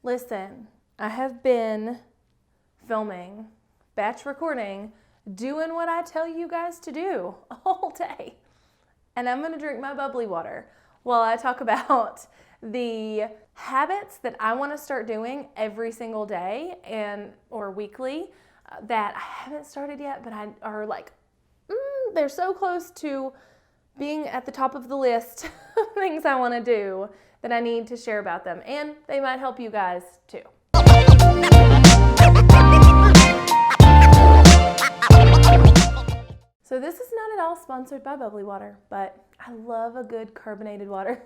Listen, I have been filming, batch recording, doing what I tell you guys to do all day. And I'm going to drink my bubbly water while I talk about the habits that I want to start doing every single day or weekly that I haven't started yet, but are like, they're so close to being at the top of the list of things I want to do that I need to share about them. And they might help you guys too. So this is not at all sponsored by bubbly water, but I love a good carbonated water.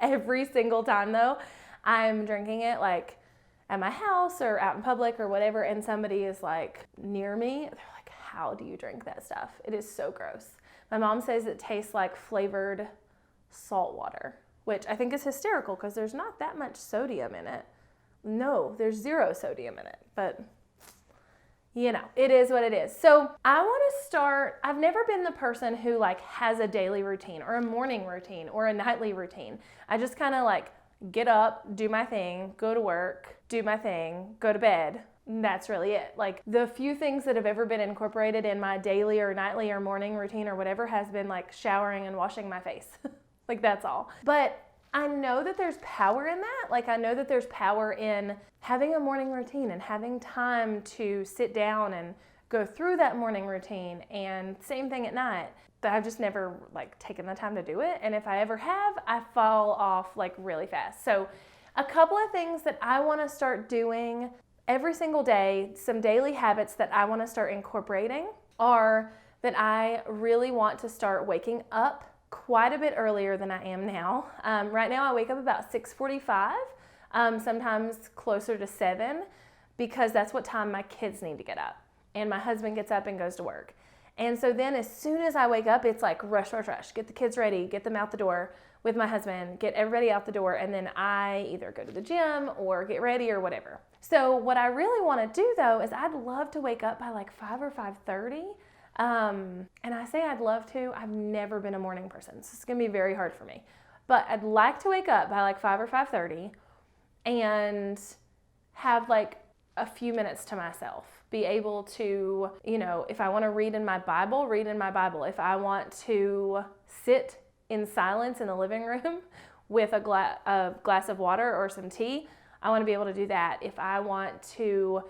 Every single time though, I'm drinking it like at my house or out in public or whatever, and somebody is like near me, they're like, how do you drink that stuff? It is so gross. My mom says it tastes like flavored salt water, which I think is hysterical because there's not that much sodium in it. No, there's zero sodium in it, but you know, it is what it is. So I want to start, I've never been the person who like has a daily routine or a morning routine or a nightly routine. I just kind of like get up, do my thing, go to work, do my thing, go to bed. And that's really it. Like the few things that have ever been incorporated in my daily or nightly or morning routine or whatever has been like showering and washing my face. Like that's all. But I know that there's power in that. Like I know that there's power in having a morning routine and having time to sit down and go through that morning routine, and same thing at night. But I've just never like taken the time to do it. And if I ever have, I fall off like really fast. So a couple of things that I want to start doing every single day, some daily habits that I want to start incorporating are that I really want to start waking up quite a bit earlier than I am now. Right now I wake up about 6:45, sometimes closer to 7, because that's what time my kids need to get up. And my husband gets up and goes to work. And so then as soon as I wake up, it's like rush, rush, rush. Get the kids ready, get them out the door with my husband, get everybody out the door, and then I either go to the gym or get ready or whatever. So what I really want to do though is I'd love to wake up by like 5 or 5:30. And I say I'd love to, I've never been a morning person, so it's gonna be very hard for me. But I'd like to wake up by like 5 or 5:30 and have like a few minutes to myself. Be able to, you know, if I want to read in my Bible, read in my Bible. If I want to sit in silence in the living room with a glass of water or some tea, I want to be able to do that. If I want to,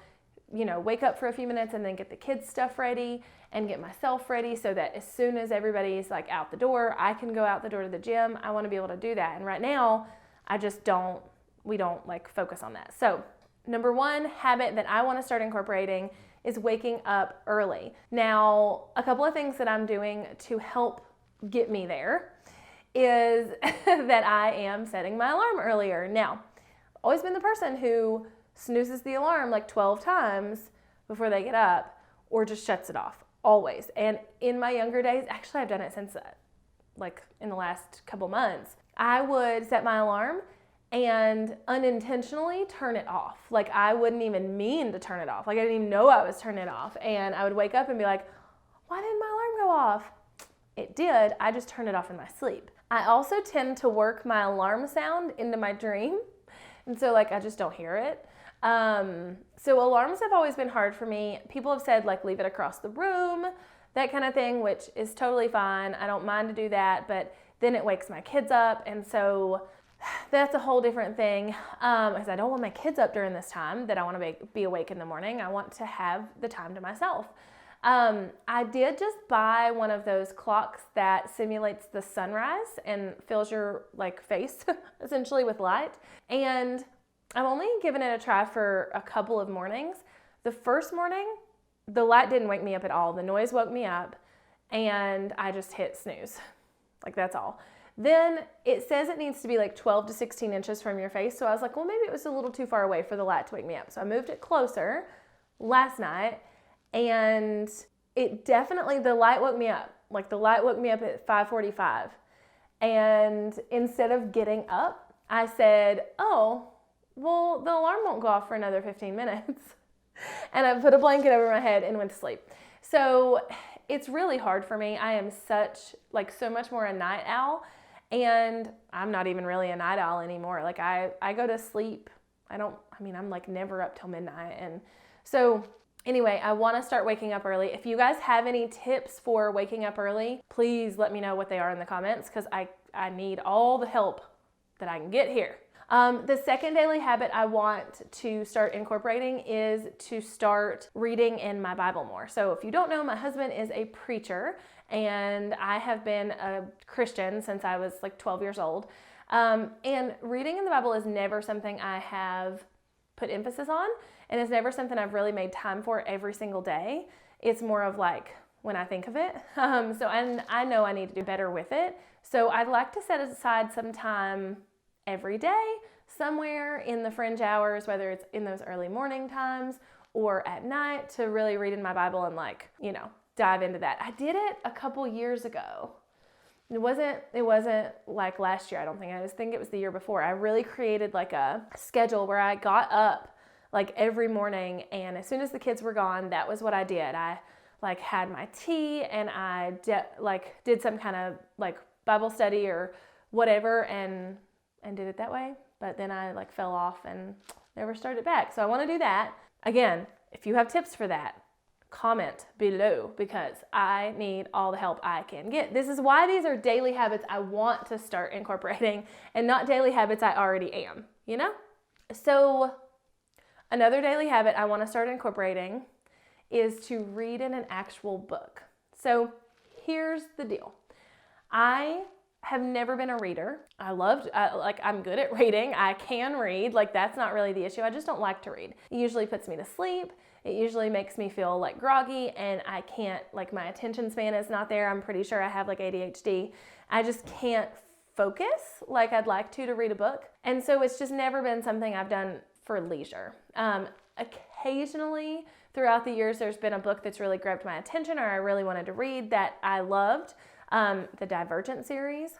you know, wake up for a few minutes and then get the kids' stuff ready and get myself ready so that as soon as everybody's like out the door, I can go out the door to the gym. I want to be able to do that. And right now, we don't like focus on that. So number one habit that I want to start incorporating is waking up early. Now, a couple of things that I'm doing to help get me there is that I am setting my alarm earlier. Now, I've always been the person who snoozes the alarm like 12 times before they get up or just shuts it off, always. And in my younger days, actually I've done it since like in the last couple months, I would set my alarm and unintentionally turn it off. Like I wouldn't even mean to turn it off. Like I didn't even know I was turning it off. And I would wake up and be like, why didn't my alarm go off? It did, I just turned it off in my sleep. I also tend to work my alarm sound into my dream. And so like I just don't hear it. So alarms have always been hard for me. People have said like leave it across the room, that kind of thing, which is totally fine. I don't mind to do that, but then it wakes my kids up. And so that's a whole different thing, because I don't want my kids up during this time that I want to be awake in the morning. I want to have the time to myself. I did just buy one of those clocks that simulates the sunrise and fills your like face essentially with light. And I've only given it a try for a couple of mornings. The first morning, the light didn't wake me up at all. The noise woke me up and I just hit snooze. Like that's all. Then it says it needs to be like 12 to 16 inches from your face. So I was like, well, maybe it was a little too far away for the light to wake me up. So I moved it closer last night and it definitely, the light woke me up. Like the light woke me up at 5:45. And instead of getting up, I said, oh, well, the alarm won't go off for another 15 minutes. And I put a blanket over my head and went to sleep. So it's really hard for me. I am so much more a night owl. And I'm not even really a night owl anymore. Like I go to sleep I'm like never up till midnight. And so anyway, I want to start waking up early. If you guys have any tips for waking up early, please let me know what they are in the comments, because I need all the help that I can get here. The second daily habit I want to start incorporating is to start reading in my Bible more. So if you don't know, my husband is a preacher, and I have been a Christian since I was like 12 years old. And reading in the Bible is never something I have put emphasis on, and it's never something I've really made time for every single day. It's more of like when I think of it. So I know I need to do better with it. So I'd like to set aside some time every day, somewhere in the fringe hours, whether it's in those early morning times or at night, to really read in my Bible and dive into that. I did it a couple years ago. It wasn't like last year, I don't think. I just think it was the year before. I really created like a schedule where I got up like every morning, and as soon as the kids were gone, that was what I did. I like had my tea, and I did some kind of like Bible study or whatever, and did it that way. But then I like fell off and never started back. So I want to do that. Again, if you have tips for that, comment below, because I need all the help I can get. This is why these are daily habits I want to start incorporating, and not daily habits I already am, So another daily habit I want to start incorporating is to read in an actual book. So here's the deal. I have never been a reader. I'm good at reading. I can read. Like, that's not really the issue. I just don't like to read. It usually puts me to sleep. It usually makes me feel like groggy, and I can't, like, my attention span is not there. I'm pretty sure I have like ADHD. I just can't focus like I'd like to read a book. And so it's just never been something I've done for leisure. Occasionally throughout the years, there's been a book that's really grabbed my attention, or I really wanted to read, that I loved. The Divergent series,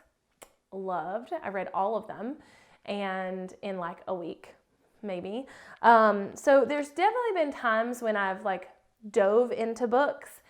loved. I read all of them, and in like a week, maybe. So there's definitely been times when I've like dove into books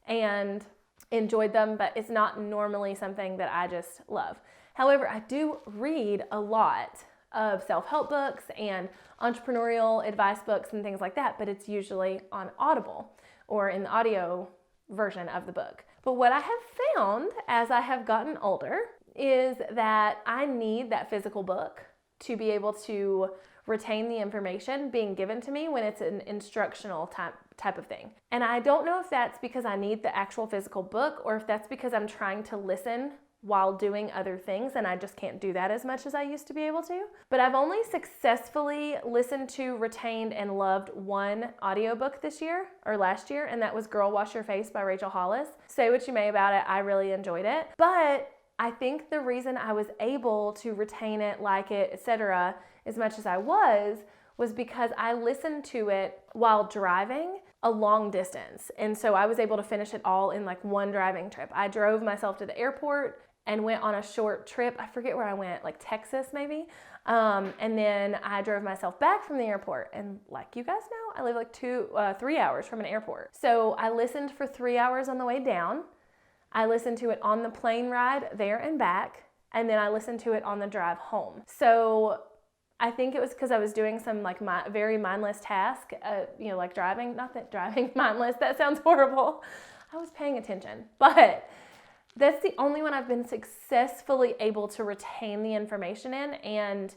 and enjoyed them, but it's not normally something that I just love. However, I do read a lot of self-help books and entrepreneurial advice books and things like that, but it's usually on Audible or in the audio version of the book. But what I have found as I have gotten older is that I need that physical book to be able to retain the information being given to me when it's an instructional type of thing. And I don't know if that's because I need the actual physical book, or if that's because I'm trying to listen while doing other things, and I just can't do that as much as I used to be able to. But I've only successfully listened to, retained, and loved one audiobook this year, or last year, and that was Girl Wash Your Face by Rachel Hollis. Say what you may about it, I really enjoyed it. But I think the reason I was able to retain it, like it, etc., as much as I was because I listened to it while driving a long distance. And so I was able to finish it all in like one driving trip. I drove myself to the airport and went on a short trip. I forget where I went, like Texas maybe. And then I drove myself back from the airport. And like you guys know, I live like 3 hours from an airport. So I listened for 3 hours on the way down. I listened to it on the plane ride there and back. And then I listened to it on the drive home. So I think it was because I was doing some like very mindless task, like driving. Not that driving mindless, that sounds horrible. I was paying attention, but that's the only one I've been successfully able to retain the information in and,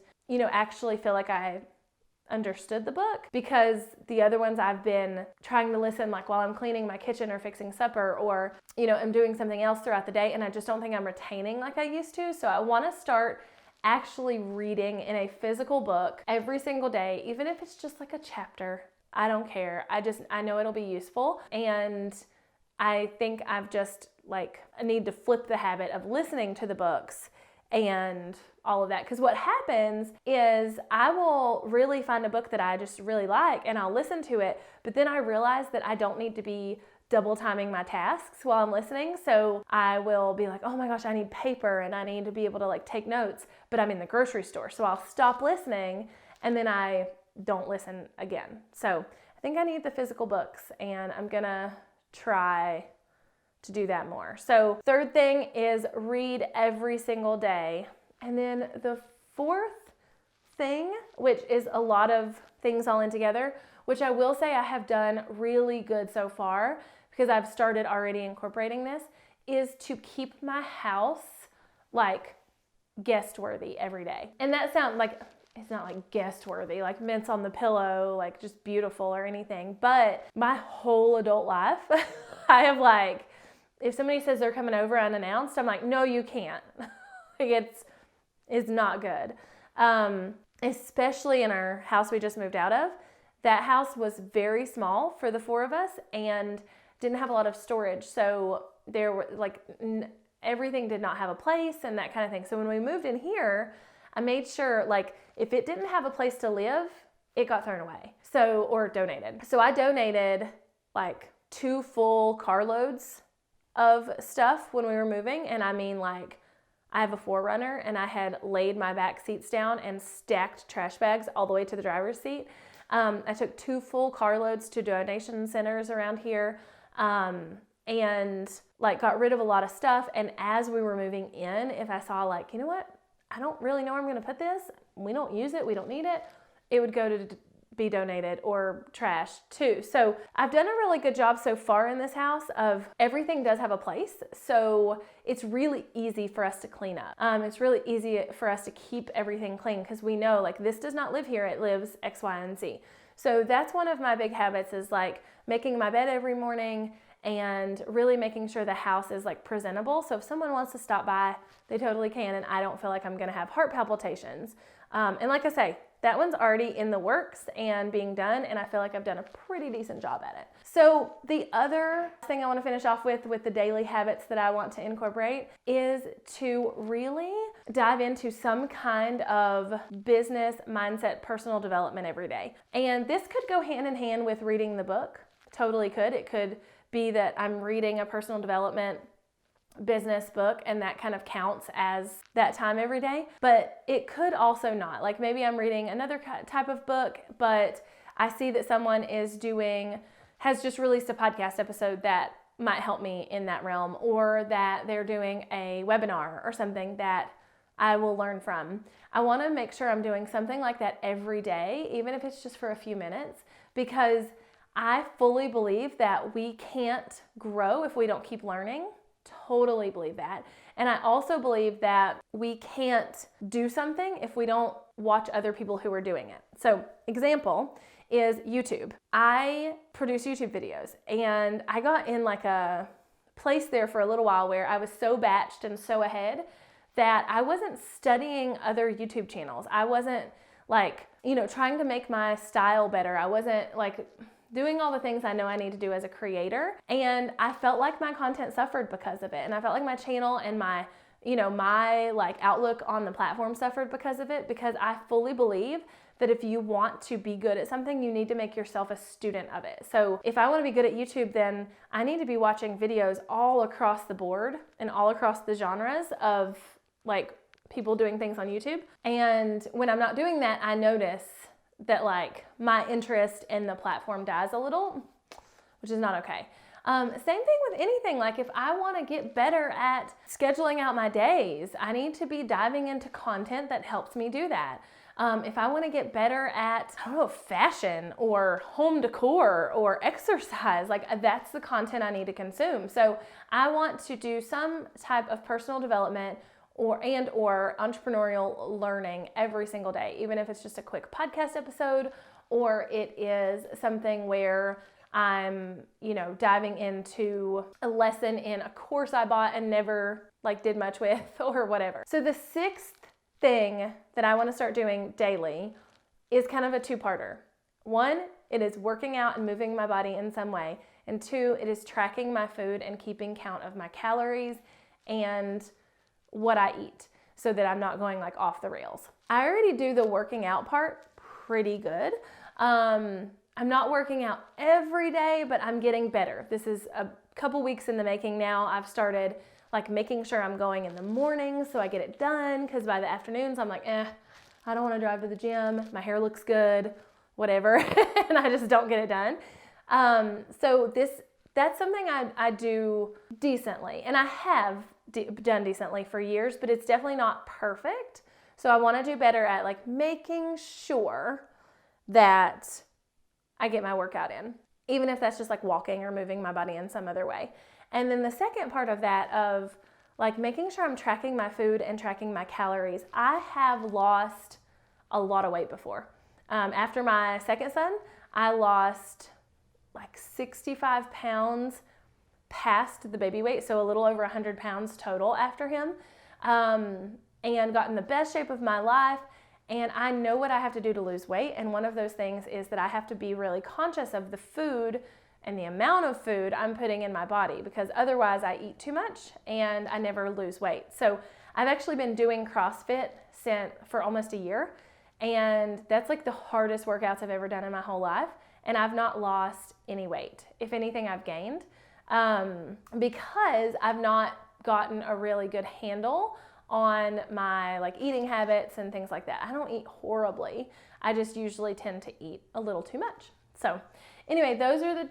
actually feel like I understood the book, because the other ones I've been trying to listen like while I'm cleaning my kitchen or fixing supper, or, I'm doing something else throughout the day, and I just don't think I'm retaining like I used to. So I want to start actually reading in a physical book every single day, even if it's just like a chapter. I don't care. I know it'll be useful. And I think I need to flip the habit of listening to the books and all of that. Because what happens is I will really find a book that I just really like, and I'll listen to it, but then I realize that I don't need to be double timing my tasks while I'm listening. So I will be like, oh my gosh, I need paper and I need to be able to like take notes, but I'm in the grocery store. So I'll stop listening and then I don't listen again. So I think I need the physical books, and I'm gonna try to do that more. So third thing is read every single day. And then the fourth thing, which is a lot of things all in together, which I will say I have done really good so far because I've started already incorporating this, is to keep my house like guest worthy every day. And that sounds like, it's not like guest worthy, like mints on the pillow, like just beautiful or anything, but my whole adult life, I have like, if somebody says they're coming over unannounced, I'm like, no, you can't. Like it's not good. Especially in our house we just moved out of. That house was very small for the four of us and didn't have a lot of storage. So there were like, everything did not have a place and that kind of thing. So when we moved in here, I made sure like if it didn't have a place to live, it got thrown away. So, or donated. So I donated like 2 full carloads of stuff when we were moving. And I mean like, I have a 4Runner and I had laid my back seats down and stacked trash bags all the way to the driver's seat. I took 2 full carloads to donation centers around here and like got rid of a lot of stuff. And as we were moving in, if I saw like, you know what, I don't really know where I'm going to put this. We don't use it. We don't need it. It would go to be donated or trash too. So I've done a really good job so far in this house of everything does have a place. So it's really easy for us to clean up. It's really easy for us to keep everything clean because we know like this does not live here. It lives X, Y, and Z. So that's one of my big habits is like making my bed every morning and really making sure the house is like presentable. So if someone wants to stop by, they totally can. And I don't feel like I'm going to have heart palpitations. And like I say, that one's already in the works and being done, and I feel like I've done a pretty decent job at it. So the other thing I want to finish off with the daily habits that I want to incorporate is to really dive into some kind of business mindset, personal development every day. And this could go hand in hand with reading the book. Totally could. It could be that I'm reading a personal development business book and that kind of counts as that time every day, but it could also not. Like maybe I'm reading another type of book, but I see that someone has just released a podcast episode that might help me in that realm, or that they're doing a webinar or something that I will learn from. I want to make sure I'm doing something like that every day, even if it's just for a few minutes, because I fully believe that we can't grow if we don't keep learning. Totally believe that. And I also believe that we can't do something if we don't watch other people who are doing it. So example is YouTube. I produce YouTube videos and I got in like a place there for a little while where I was so batched and so ahead that I wasn't studying other YouTube channels. I wasn't like, trying to make my style better. I wasn't like doing all the things I know I need to do as a creator. And I felt like my content suffered because of it. And I felt like my channel and my like outlook on the platform suffered because of it, because I fully believe that if you want to be good at something, you need to make yourself a student of it. So if I want to be good at YouTube, then I need to be watching videos all across the board and all across the genres of like people doing things on YouTube. And when I'm not doing that, I notice that like my interest in the platform dies a little, which is not okay. Same thing with anything. Like if I want to get better at scheduling out my days, I need to be diving into content that helps me do that. If I want to get better at, fashion or home decor or exercise, like that's the content I need to consume. So I want to do some type of personal development or entrepreneurial learning every single day, even if it's just a quick podcast episode, or it is something where I'm, diving into a lesson in a course I bought and never like did much with or whatever. So the 6th thing that I want to start doing daily is kind of a 2-parter. 1, it is working out and moving my body in some way. And 2, it is tracking my food and keeping count of my calories and what I eat so that I'm not going like off the rails. I already do the working out part pretty good. I'm not working out every day, but I'm getting better. This is a couple weeks in the making now. I've started like making sure I'm going in the mornings so I get it done, because by the afternoons I'm like, I don't want to drive to the gym. My hair looks good, whatever, and I just don't get it done. So that's something I do decently, and I have done decently for years, but it's definitely not perfect. So I want to do better at like making sure that I get my workout in, even if that's just like walking or moving my body in some other way. And then the second part of that, of like making sure I'm tracking my food and tracking my calories. I have lost a lot of weight before. After my second son, I lost like 65 pounds past the baby weight, so a little over 100 pounds total after him, and got in the best shape of my life. And I know what I have to do to lose weight, and one of those things is that I have to be really conscious of the food and the amount of food I'm putting in my body, because otherwise I eat too much and I never lose weight. So I've actually been doing CrossFit for almost a year, and that's like the hardest workouts I've ever done in my whole life, and I've not lost any weight. If anything, I've gained, because I've not gotten a really good handle on my like eating habits and things like that. I don't eat horribly. I just usually tend to eat a little too much. So anyway, those are the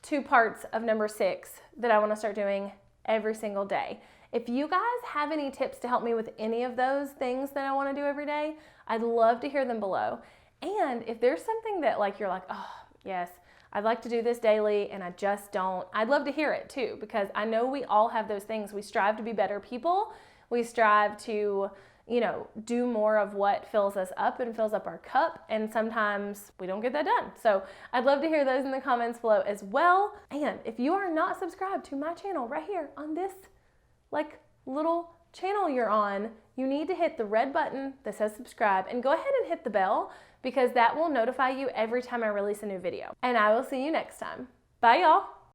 two parts of number 6 that I want to start doing every single day. If you guys have any tips to help me with any of those things that I want to do every day, I'd love to hear them below. And if there's something that like you're like, oh yes, I'd like to do this daily and I just don't, I'd love to hear it too, because I know we all have those things. We strive to be better people. We strive to, do more of what fills us up and fills up our cup. And sometimes we don't get that done. So I'd love to hear those in the comments below as well. And if you are not subscribed to my channel right here on this like little channel you're on, you need to hit the red button that says subscribe and go ahead and hit the bell, because that will notify you every time I release a new video. And I will see you next time. Bye y'all.